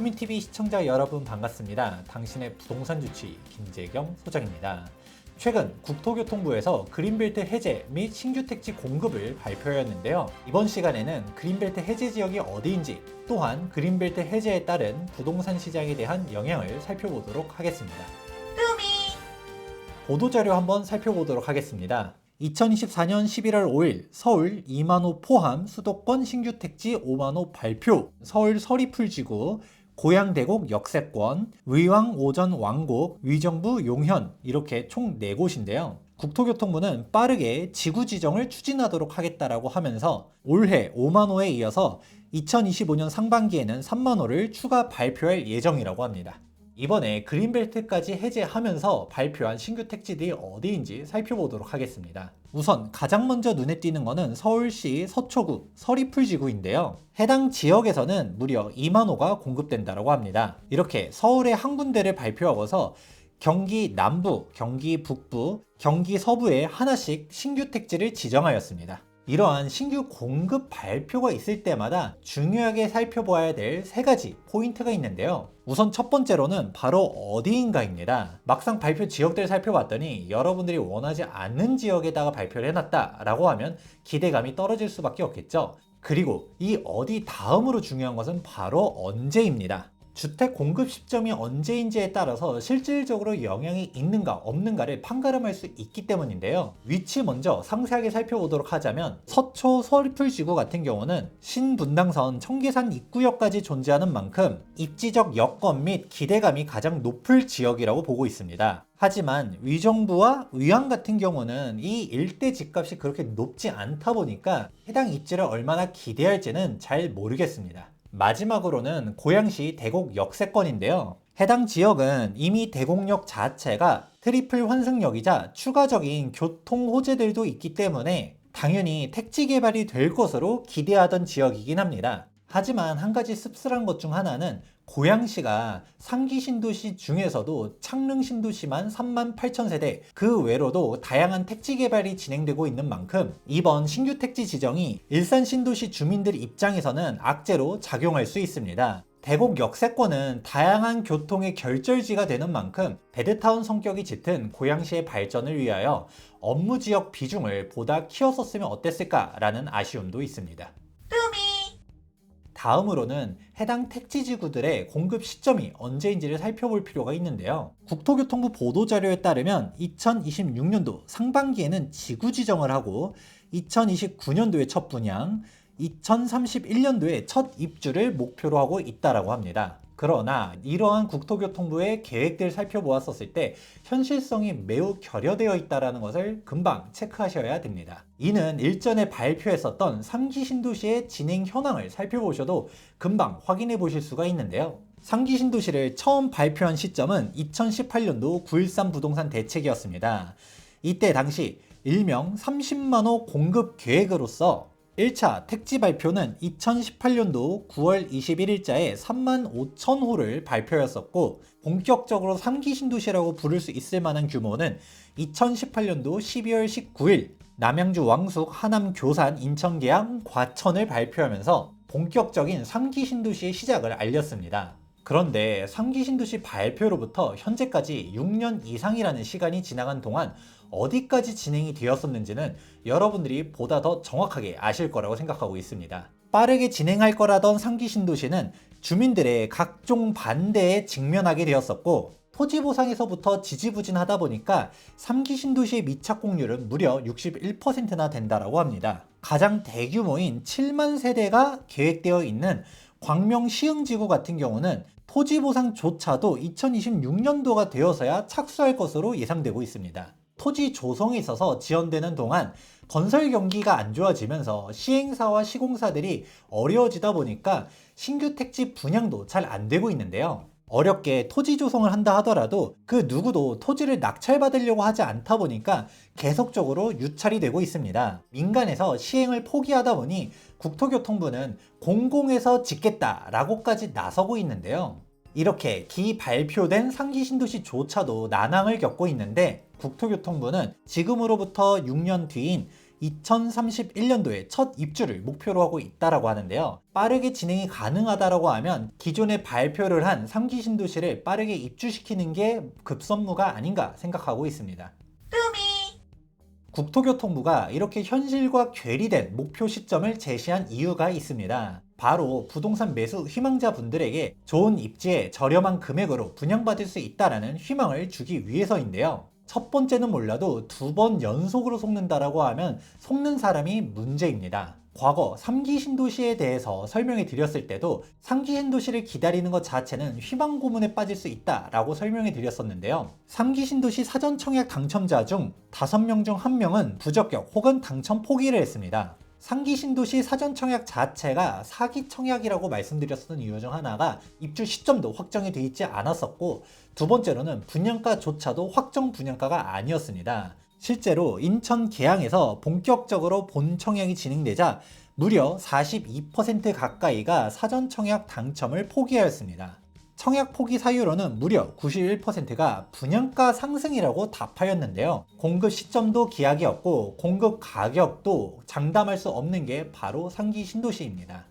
쿠민TV 시청자 여러분 반갑습니다. 당신의 부동산 주치 김재경 소장입니다. 최근 국토교통부에서 그린벨트 해제 및 신규 택지 공급을 발표하였는데요. 이번 시간에는 그린벨트 해제 지역이 어디인지, 또한 그린벨트 해제에 따른 부동산 시장에 대한 영향을 살펴보도록 하겠습니다. 보도자료 한번 살펴보도록 하겠습니다. 2024년 11월 5일 서울 2만호 포함 수도권 신규 택지 5만호 발표. 서울 서리풀지구, 고양대곡 역세권, 의왕 오전 왕곡, 위정부 용현, 이렇게 총 4곳인데요. 국토교통부는 빠르게 지구 지정을 추진하도록 하겠다라고 하면서 올해 5만호에 이어서 2025년 상반기에는 3만호를 추가 발표할 예정이라고 합니다. 이번에 그린벨트까지 해제하면서 발표한 신규 택지들이 어디인지 살펴보도록 하겠습니다. 우선 가장 먼저 눈에 띄는 것은 서울시 서초구 서리풀지구인데요. 해당 지역에서는 무려 2만 호가 공급된다고 합니다. 이렇게 서울의 한 군데를 발표하고서 경기 남부, 경기 북부, 경기 서부에 하나씩 신규 택지를 지정하였습니다. 이러한 신규 공급 발표가 있을 때마다 중요하게 살펴봐야 될 3가지 포인트가 있는데요. 우선 첫 번째로는 바로 어디인가입니다. 막상 발표 지역들 살펴봤더니 여러분들이 원하지 않는 지역에다가 발표를 해놨다 라고 하면 기대감이 떨어질 수밖에 없겠죠. 그리고 이 어디 다음으로 중요한 것은 바로 언제입니다. 주택 공급 시점이 언제인지에 따라서 실질적으로 영향이 있는가 없는가를 판가름할 수 있기 때문인데요. 위치 먼저 상세하게 살펴보도록 하자면 서초 서리풀지구 같은 경우는 신분당선 청계산 입구역까지 존재하는 만큼 입지적 여건 및 기대감이 가장 높을 지역이라고 보고 있습니다. 하지만 위정부와 의왕 같은 경우는 이 일대 집값이 그렇게 높지 않다 보니까 해당 입지를 얼마나 기대할지는 잘 모르겠습니다. 마지막으로는 고양시 대곡 역세권인데요. 해당 지역은 이미 대곡역 자체가 트리플 환승역이자 추가적인 교통 호재들도 있기 때문에 당연히 택지 개발이 될 것으로 기대하던 지역이긴 합니다. 하지만 한 가지 씁쓸한 것 중 하나는 고양시가 상기 신도시 중에서도 창릉 신도시만 38,000세대, 그 외로도 다양한 택지 개발이 진행되고 있는 만큼 이번 신규 택지 지정이 일산 신도시 주민들 입장에서는 악재로 작용할 수 있습니다. 대곡 역세권은 다양한 교통의 결절지가 되는 만큼 베드타운 성격이 짙은 고양시의 발전을 위하여 업무 지역 비중을 보다 키웠었으면 어땠을까라는 아쉬움도 있습니다. 다음으로는 해당 택지지구들의 공급 시점이 언제인지를 살펴볼 필요가 있는데요. 국토교통부 보도자료에 따르면 2026년도 상반기에는 지구 지정을 하고 2029년도에 첫 분양, 2031년도에 첫 입주를 목표로 하고 있다고 합니다. 그러나 이러한 국토교통부의 계획들을 살펴보았을 때 현실성이 매우 결여되어 있다는 것을 금방 체크하셔야 됩니다. 이는 일전에 발표했었던 3기 신도시의 진행 현황을 살펴보셔도 금방 확인해 보실 수가 있는데요. 3기 신도시를 처음 발표한 시점은 2018년도 9.13 부동산 대책이었습니다. 이때 당시 일명 30만호 공급 계획으로서 1차 택지 발표는 2018년도 9월 21일자에 35,000호를 발표했었고, 본격적으로 3기 신도시라고 부를 수 있을 만한 규모는 2018년도 12월 19일 남양주 왕숙, 하남 교산, 인천 계양, 과천을 발표하면서 본격적인 3기 신도시의 시작을 알렸습니다. 그런데 3기 신도시 발표로부터 현재까지 6년 이상이라는 시간이 지나간 동안 어디까지 진행이 되었었는지는 여러분들이 보다 더 정확하게 아실 거라고 생각하고 있습니다. 빠르게 진행할 거라던 3기 신도시는 주민들의 각종 반대에 직면하게 되었었고, 토지 보상에서부터 지지부진하다 보니까 3기 신도시의 미착 공률은 무려 61%나 된다고 합니다. 가장 대규모인 7만 세대가 계획되어 있는 광명 시흥지구 같은 경우는 토지 보상조차도 2026년도가 되어서야 착수할 것으로 예상되고 있습니다. 토지 조성에 있어서 지연되는 동안 건설 경기가 안 좋아지면서 시행사와 시공사들이 어려워지다 보니까 신규 택지 분양도 잘 안 되고 있는데요. 어렵게 토지 조성을 한다 하더라도 그 누구도 토지를 낙찰받으려고 하지 않다 보니까 계속적으로 유찰이 되고 있습니다. 민간에서 시행을 포기하다 보니 국토교통부는 공공에서 짓겠다라고까지 나서고 있는데요. 이렇게 기발표된 상기 신도시조차도 난항을 겪고 있는데 국토교통부는 지금으로부터 6년 뒤인 2031년도에 첫 입주를 목표로 하고 있다라고 하는데요. 빠르게 진행이 가능하다라고 하면 기존에 발표를 한 3기 신도시를 빠르게 입주시키는 게 급선무가 아닌가 생각하고 있습니다. 국토교통부가 이렇게 현실과 괴리된 목표 시점을 제시한 이유가 있습니다. 바로 부동산 매수 희망자분들에게 좋은 입지에 저렴한 금액으로 분양받을 수 있다는 희망을 주기 위해서인데요. 첫 번째는 몰라도 2번 연속으로 속는다라고 하면 속는 사람이 문제입니다. 과거 3기 신도시에 대해서 설명해 드렸을 때도 3기 신도시를 기다리는 것 자체는 희망 고문에 빠질 수 있다라고 설명해 드렸었는데요. 3기 신도시 사전 청약 당첨자 중 5명 중 1명은 부적격 혹은 당첨 포기를 했습니다. 3기 신도시 사전 청약 자체가 사기 청약이라고 말씀드렸던 이유 중 하나가 입주 시점도 확정이 되어 있지 않았었고, 두 번째로는 분양가조차도 확정 분양가가 아니었습니다. 실제로 인천 계양에서 본격적으로 본 청약이 진행되자 무려 42% 가까이가 사전 청약 당첨을 포기하였습니다. 청약 포기 사유로는 무려 91%가 분양가 상승이라고 답하였는데요. 공급 시점도 기약이었고 공급 가격도 장담할 수 없는 게 바로 3기 신도시입니다.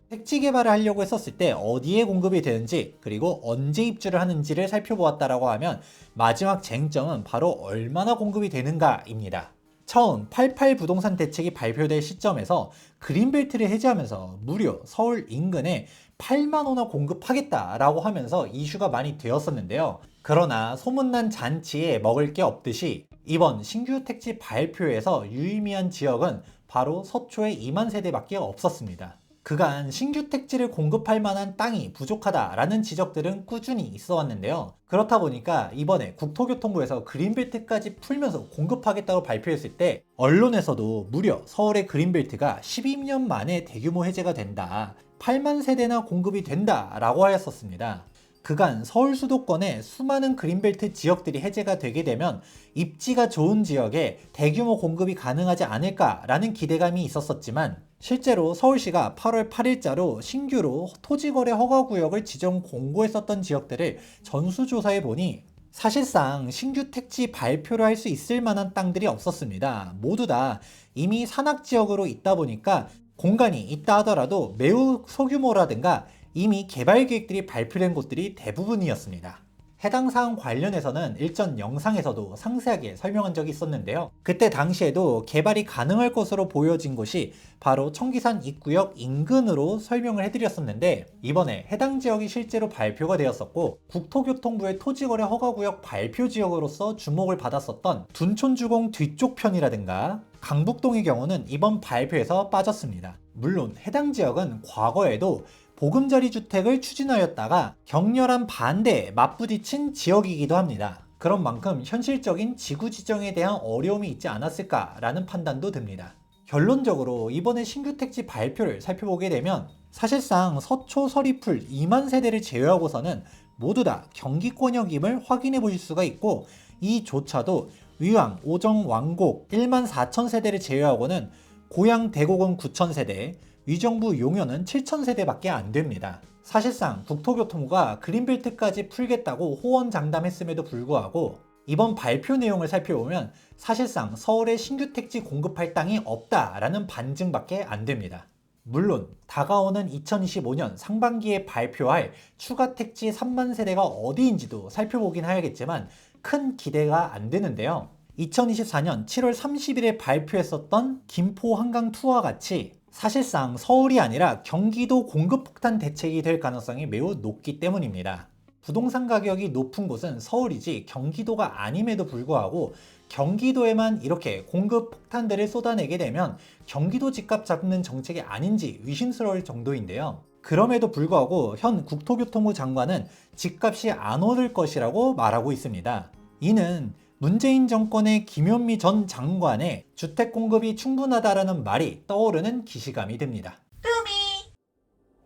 택지 개발을 하려고 했었을 때 어디에 공급이 되는지 그리고 언제 입주를 하는지를 살펴보았다라고 하면 마지막 쟁점은 바로 얼마나 공급이 되는가입니다. 처음 88 부동산 대책이 발표될 시점에서 그린벨트를 해제하면서 무려 서울 인근에 8만 호나 공급하겠다라고 하면서 이슈가 많이 되었었는데요. 그러나 소문난 잔치에 먹을 게 없듯이 이번 신규 택지 발표에서 유의미한 지역은 바로 서초의 2만 세대밖에 없었습니다. 그간 신규 택지를 공급할 만한 땅이 부족하다라는 지적들은 꾸준히 있어 왔는데요. 그렇다 보니까 이번에 국토교통부에서 그린벨트까지 풀면서 공급하겠다고 발표했을 때 언론에서도 무려 서울의 그린벨트가 12년 만에 대규모 해제가 된다, 8만 세대나 공급이 된다 라고 하였었습니다. 그간 서울 수도권에 수많은 그린벨트 지역들이 해제가 되게 되면 입지가 좋은 지역에 대규모 공급이 가능하지 않을까라는 기대감이 있었었지만, 실제로 서울시가 8월 8일자로 신규로 토지거래 허가구역을 지정 공고했었던 지역들을 전수조사해 보니 사실상 신규 택지 발표를 할 수 있을 만한 땅들이 없었습니다. 모두 다 이미 산악지역으로 있다 보니까 공간이 있다 하더라도 매우 소규모라든가 이미 개발 계획들이 발표된 곳들이 대부분이었습니다. 해당 사항 관련해서는 일전 영상에서도 상세하게 설명한 적이 있었는데요. 그때 당시에도 개발이 가능할 것으로 보여진 곳이 바로 청기산 입구역 인근으로 설명을 해드렸었는데, 이번에 해당 지역이 실제로 발표가 되었었고 국토교통부의 토지거래 허가구역 발표 지역으로서 주목을 받았었던 둔촌주공 뒤쪽 편이라든가 강북동의 경우는 이번 발표에서 빠졌습니다. 물론 해당 지역은 과거에도 보금자리 주택을 추진하였다가 격렬한 반대에 맞부딪힌 지역이기도 합니다. 그런 만큼 현실적인 지구 지정에 대한 어려움이 있지 않았을까라는 판단도 듭니다. 결론적으로 이번에 신규 택지 발표를 살펴보게 되면 사실상 서초, 서리풀 2만 세대를 제외하고서는 모두 다 경기권역임을 확인해 보실 수가 있고, 이조차도 위왕, 오정, 왕곡 1만 4천 세대를 제외하고는 고양, 대곡은 9천 세대, 위정부, 용현은 7천 세대밖에 안 됩니다. 사실상 국토교통부가 그린벨트까지 풀겠다고 호언장담했음에도 불구하고 이번 발표 내용을 살펴보면 사실상 서울에 신규 택지 공급할 땅이 없다라는 반증밖에 안 됩니다. 물론 다가오는 2025년 상반기에 발표할 추가 택지 3만 세대가 어디인지도 살펴보긴 해야겠지만 큰 기대가 안 되는데요. 2024년 7월 30일에 발표했었던 김포 한강 투어와 같이 사실상 서울이 아니라 경기도 공급 폭탄 대책이 될 가능성이 매우 높기 때문입니다. 부동산 가격이 높은 곳은 서울이지 경기도가 아님에도 불구하고 경기도에만 이렇게 공급 폭탄들을 쏟아내게 되면 경기도 집값 잡는 정책이 아닌지 의심스러울 정도인데요. 그럼에도 불구하고 현 국토교통부 장관은 집값이 안 오를 것이라고 말하고 있습니다. 이는 문재인 정권의 김현미 전 장관의 주택 공급이 충분하다라는 말이 떠오르는 기시감이 듭니다.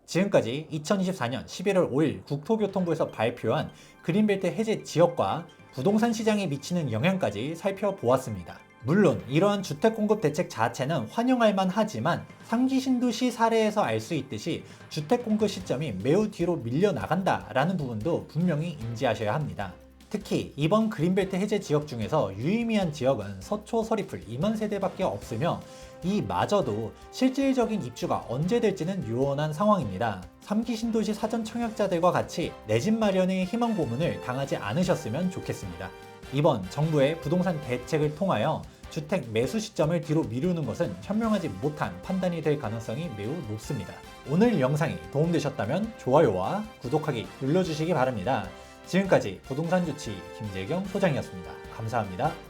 지금까지 2024년 11월 5일 국토교통부에서 발표한 그린벨트 해제 지역과 부동산 시장에 미치는 영향까지 살펴보았습니다. 물론 이러한 주택 공급 대책 자체는 환영할 만하지만 3기 신도시 사례에서 알 수 있듯이 주택 공급 시점이 매우 뒤로 밀려나간다라는 부분도 분명히 인지하셔야 합니다. 특히 이번 그린벨트 해제 지역 중에서 유의미한 지역은 서초 서리풀 2만 세대밖에 없으며 이마저도 실질적인 입주가 언제 될지는 유언한 상황입니다. 3기 신도시 사전 청약자들과 같이 내 집 마련의 희망 고문을 당하지 않으셨으면 좋겠습니다. 이번 정부의 부동산 대책을 통하여 주택 매수 시점을 뒤로 미루는 것은 현명하지 못한 판단이 될 가능성이 매우 높습니다. 오늘 영상이 도움되셨다면 좋아요와 구독하기 눌러주시기 바랍니다. 지금까지 부동산 주치 김재경 소장이었습니다. 감사합니다.